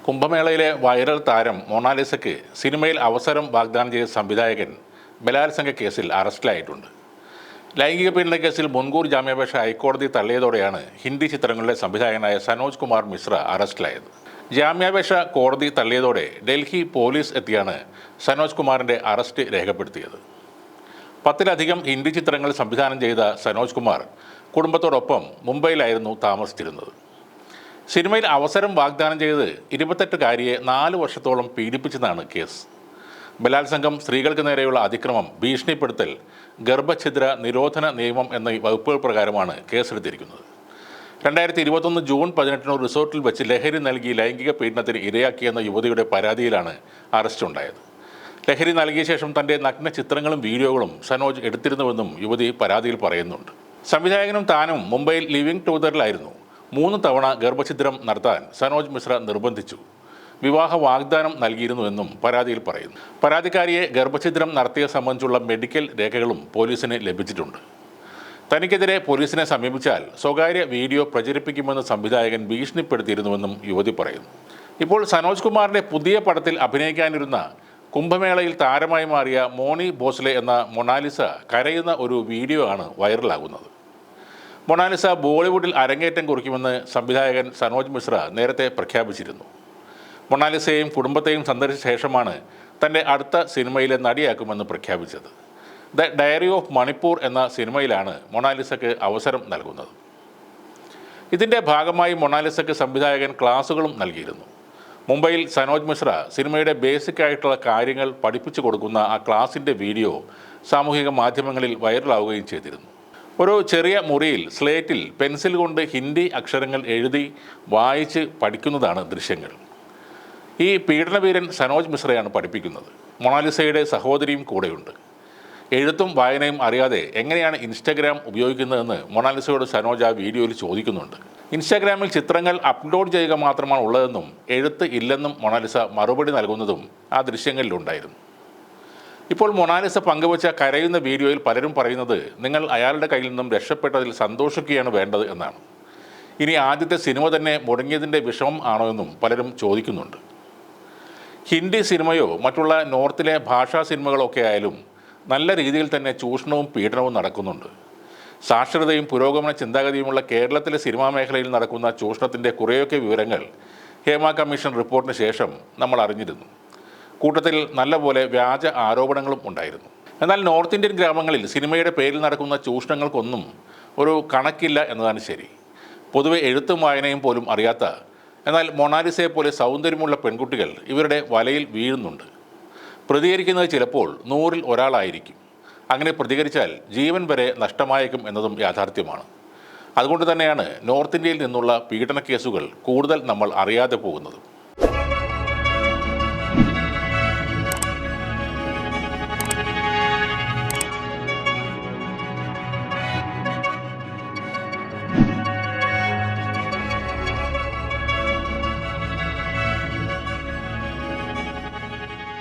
കുംഭമേളയിലെ viral താരം മൊണാലിസയ്ക്ക് സിനിമയിൽ അവസരം വാഗ്ദാനം ചെയ്ത സംവിധായകൻ ബലാത്സംഗ കേസിൽ അറസ്റ്റിലായിട്ടുണ്ട്. ലൈംഗിക പീഡന കേസിൽ മുൻകൂർ ജാമ്യാപേക്ഷ ഹൈക്കോടതി തള്ളിയതോടെയാണ് ഹിന്ദി ചിത്രങ്ങളിലെ സംവിധായകനായ സനോജ് കുമാർ മിശ്ര അറസ്റ്റിലായത്. ജാമ്യാപേക്ഷ കോടതി തള്ളിയതോടെ ഡൽഹി പോലീസ് എത്തിയാണ് സനോജ് കുമാറിൻ്റെ അറസ്റ്റ് രേഖപ്പെടുത്തിയത്. 10ലധികം ഹിന്ദി ചിത്രങ്ങൾ സംവിധാനം ചെയ്ത സനോജ് കുമാർ കുടുംബത്തോടൊപ്പം മുംബൈയിലായിരുന്നു താമസിച്ചിരുന്നത്. സിനിമയിൽ അവസരം വാഗ്ദാനം ചെയ്ത് 28കാരിയെ 4 വർഷത്തോളം പീഡിപ്പിച്ചതാണ് കേസ്. ബലാത്സംഗം, സ്ത്രീകൾക്ക് നേരെയുള്ള അതിക്രമം, ഭീഷണിപ്പെടുത്തൽ, ഗർഭഛിദ്ര നിരോധന നിയമം എന്നീ വകുപ്പുകൾ പ്രകാരമാണ് കേസെടുത്തിരിക്കുന്നത്. 2021 ജൂൺ 18 റിസോർട്ടിൽ വെച്ച് ലഹരി നൽകി ലൈംഗിക പീഡനത്തിന് ഇരയാക്കിയെന്ന യുവതിയുടെ പരാതിയിലാണ് അറസ്റ്റുണ്ടായത്. ലഹരി നൽകിയ ശേഷം തൻ്റെ നഗ്ന ചിത്രങ്ങളും വീഡിയോകളും സനോജ് എടുത്തിരുന്നുവെന്നും യുവതി പരാതിയിൽ പറയുന്നുണ്ട്. സംവിധായകനും താനും മുംബൈയിൽ ലിവിംഗ് ടുഗദറിലായിരുന്നു. 3 തവണ ഗർഭഛിദ്രം നടത്താൻ സനോജ് മിശ്ര നിർബന്ധിച്ചു. വിവാഹ വാഗ്ദാനം നൽകിയിരുന്നുവെന്നും പരാതിയിൽ പറയുന്നു. പരാതിക്കാരിയെ ഗർഭഛിദ്രം നടത്തിയ സംബന്ധിച്ചുള്ള മെഡിക്കൽ രേഖകളും പോലീസിന് ലഭിച്ചിട്ടുണ്ട്. തനിക്കെതിരെ പോലീസിനെ സമീപിച്ചാൽ സ്വകാര്യ വീഡിയോ പ്രചരിപ്പിക്കുമെന്ന് സംവിധായകൻ ഭീഷണിപ്പെടുത്തിയിരുന്നുവെന്നും യുവതി പറയുന്നു. ഇപ്പോൾ സനോജ് കുമാറിൻ്റെ പുതിയ പടത്തിൽ അഭിനയിക്കാനിരുന്ന കുംഭമേളയിൽ താരമായി മാറിയ മോണി ഭോസ്ലെ എന്ന മൊണാലിസ കരയുന്ന ഒരു വീഡിയോ ആണ് വൈറലാകുന്നത്. മൊണാലിസ ബോളിവുഡിൽ അരങ്ങേറ്റം കുറിക്കുമെന്ന് സംവിധായകൻ സനോജ് മിശ്ര നേരത്തെ പ്രഖ്യാപിച്ചിരുന്നു. മൊണാലിസയെയും കുടുംബത്തെയും സന്ദർശിച്ച ശേഷമാണ് തൻ്റെ അടുത്ത സിനിമയിലെ നടിയാക്കുമെന്ന് പ്രഖ്യാപിച്ചത്. ദ ഡയറി ഓഫ് മണിപ്പൂർ എന്ന സിനിമയിലാണ് മൊണാലിസയ്ക്ക് അവസരം നൽകുന്നത്. ഇതിൻ്റെ ഭാഗമായി മൊണാലിസയ്ക്ക് സംവിധായകൻ ക്ലാസുകളും നൽകിയിരുന്നു. മുംബൈയിൽ സനോജ് മിശ്ര സിനിമയുടെ ബേസിക് ആയിട്ടുള്ള കാര്യങ്ങൾ പഠിപ്പിച്ചു കൊടുക്കുന്ന ആ ക്ലാസിൻ്റെ വീഡിയോ സാമൂഹിക മാധ്യമങ്ങളിൽ വൈറലാവുകയും ചെയ്തിരുന്നു. ഒരു ചെറിയ മുറിയിൽ സ്ലേറ്റിൽ പെൻസിൽ കൊണ്ട് ഹിന്ദി അക്ഷരങ്ങൾ എഴുതി വായിച്ച് പഠിക്കുന്നതാണ് ദൃശ്യങ്ങൾ. ഈ പീഡനവീരൻ സനോജ് മിശ്രയാണ് പഠിപ്പിക്കുന്നത്. മൊണാലിസയുടെ സഹോദരിയും കൂടെയുണ്ട്. എഴുത്തും വായനയും അറിയാതെ എങ്ങനെയാണ് ഇൻസ്റ്റാഗ്രാം ഉപയോഗിക്കുന്നതെന്ന് മൊണാലിസയോട് സനോജ് ആ വീഡിയോയിൽ ചോദിക്കുന്നുണ്ട്. ഇൻസ്റ്റാഗ്രാമിൽ ചിത്രങ്ങൾ അപ്ലോഡ് ചെയ്യുക മാത്രമാണ് ഉള്ളതെന്നും എഴുത്ത് ഇല്ലെന്നും മൊണാലിസ മറുപടി നൽകുന്നതും ആ ദൃശ്യങ്ങളിലുണ്ടായിരുന്നു. ഇപ്പോൾ മൊണാലിസ പങ്കുവച്ച കരയുന്ന വീഡിയോയിൽ പലരും പറയുന്നത് നിങ്ങൾ അയാളുടെ കയ്യിൽ നിന്നും രക്ഷപ്പെട്ടതിൽ സന്തോഷിക്കുകയാണ് വേണ്ടത് എന്നാണ്. ഇനി ആദ്യത്തെ സിനിമ തന്നെ മുടങ്ങിയതിൻ്റെ വിഷമം ആണോ എന്നും പലരും ചോദിക്കുന്നുണ്ട്. ഹിന്ദി സിനിമയോ മറ്റുള്ള നോർത്തിലെ ഭാഷാ സിനിമകളൊക്കെ ആയാലും നല്ല രീതിയിൽ തന്നെ ചൂഷണവും പീഡനവും നടക്കുന്നുണ്ട്. സാക്ഷരതയും പുരോഗമന ചിന്താഗതിയുമുള്ള കേരളത്തിലെ സിനിമാ മേഖലയിൽ നടക്കുന്ന ചൂഷണത്തിൻ്റെ കുറേയൊക്കെ വിവരങ്ങൾ ഹേമ കമ്മീഷൻ റിപ്പോർട്ടിന് ശേഷം നമ്മൾ അറിഞ്ഞിരുന്നു. കൂട്ടത്തിൽ നല്ലപോലെ വ്യാജ ആരോപണങ്ങളും ഉണ്ടായിരുന്നു. എന്നാൽ നോർത്ത് ഇന്ത്യൻ ഗ്രാമങ്ങളിൽ സിനിമയുടെ പേരിൽ നടക്കുന്ന ചൂഷണങ്ങൾക്കൊന്നും ഒരു കണക്കില്ല എന്നതാണ് ശരി. പൊതുവെ എഴുത്തും വായനയും പോലും അറിയാത്ത എന്നാൽ മൊണാലിസയെ പോലെ സൗന്ദര്യമുള്ള പെൺകുട്ടികൾ ഇവരുടെ വലയിൽ വീഴുന്നുണ്ട്. പ്രതികരിക്കുന്നത് ചിലപ്പോൾ 100ൽ ഒരാളായിരിക്കും. അങ്ങനെ പ്രതികരിച്ചാൽ ജീവൻ വരെ നഷ്ടമായേക്കും എന്നതും യാഥാർത്ഥ്യമാണ്. അതുകൊണ്ട് തന്നെയാണ് നോർത്ത് ഇന്ത്യയിൽ നിന്നുള്ള പീഡന കേസുകൾ കൂടുതൽ നമ്മൾ അറിയാതെ പോകുന്നത്.